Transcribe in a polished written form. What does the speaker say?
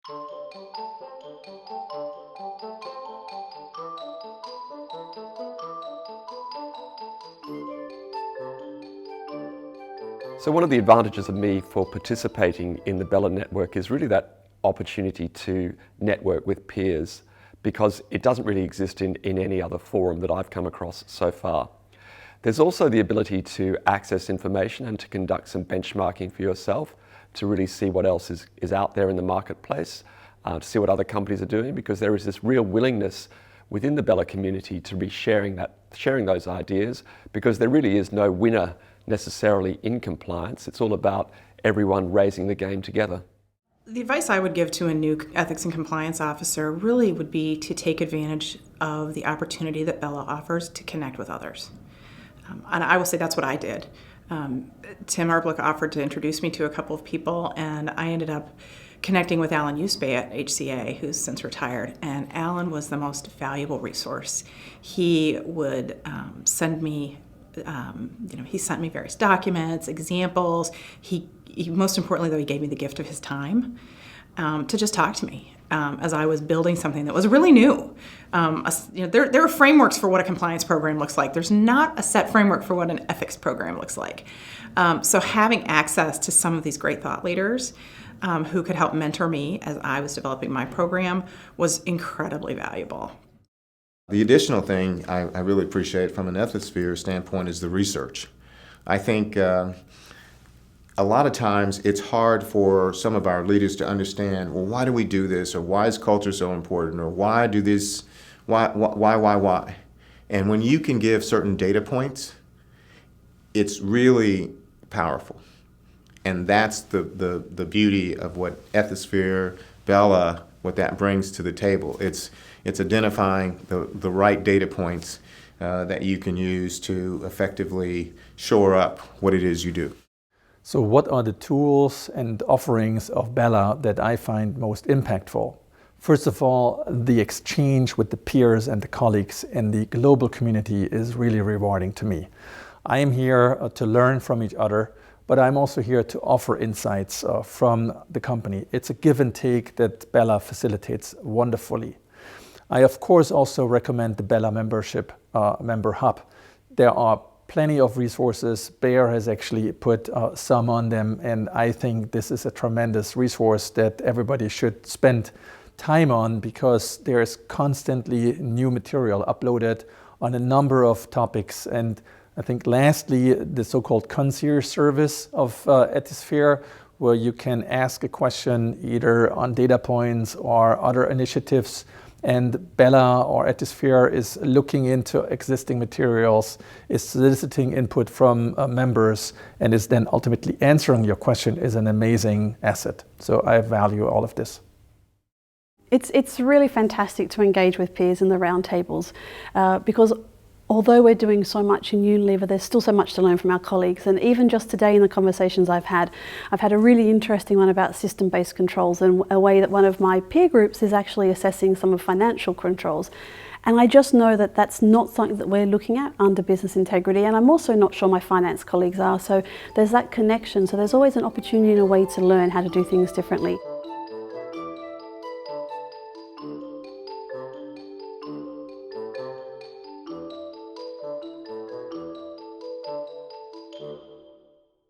So one of the advantages of me for participating in the BELA network is really that opportunity to network with peers, because it doesn't really exist in any other forum that I've come across so far. There's also the ability to access information and to conduct some benchmarking for yourself to really see what else is out there in the marketplace, to see what other companies are doing, because there is this real willingness within the BELA community to be sharing those ideas, because there really is no winner necessarily in compliance. It's all about everyone raising the game together. The advice I would give to a new ethics and compliance officer really would be to take advantage of the opportunity that BELA offers to connect with others. And I will say that's what I did. Tim Arblick offered to introduce me to a couple of people, and I ended up connecting with Alan Usbay at HCA, who's since retired, and Alan was the most valuable resource. He would send me he sent me various documents, examples. He most importantly, though, he gave me the gift of his time to just talk to me as I was building something that was really new. There are frameworks for what a compliance program looks like. There's not a set framework for what an ethics program looks like. So having access to some of these great thought leaders who could help mentor me as I was developing my program was incredibly valuable. The additional thing I really appreciate from an ethisphere standpoint is the research. I think a lot of times it's hard for some of our leaders to understand, well, why do we do this, or why is culture so important, or why do this, why? And when you can give certain data points, it's really powerful. And that's the beauty of what ethisphere, BELA, what that brings to the table. It's identifying the right data points that you can use to effectively shore up what it is you do. So what are the tools and offerings of BELA that I find most impactful? First of all, the exchange with the peers and the colleagues in the global community is really rewarding to me. I am here to learn from each other, but I'm also here to offer insights from the company. It's a give and take that BELA facilitates wonderfully. I, of course, also recommend the BELA member hub. There are plenty of resources. Bayer has actually put some on them, and I think this is a tremendous resource that everybody should spend time on, because there is constantly new material uploaded on a number of topics. And I think lastly, the so-called concierge service of Ethisphere, where you can ask a question either on data points or other initiatives, and BELA or Ethisphere is looking into existing materials, is soliciting input from members, and is then ultimately answering your question, is an amazing asset. So I value all of this. It's really fantastic to engage with peers in the roundtables because although we're doing so much in Unilever, there's still so much to learn from our colleagues. And even just today in the conversations I've had a really interesting one about system-based controls, and a way that one of my peer groups is actually assessing some of financial controls. And I just know that that's not something that we're looking at under business integrity, and I'm also not sure my finance colleagues are. So there's that connection. So there's always an opportunity and a way to learn how to do things differently.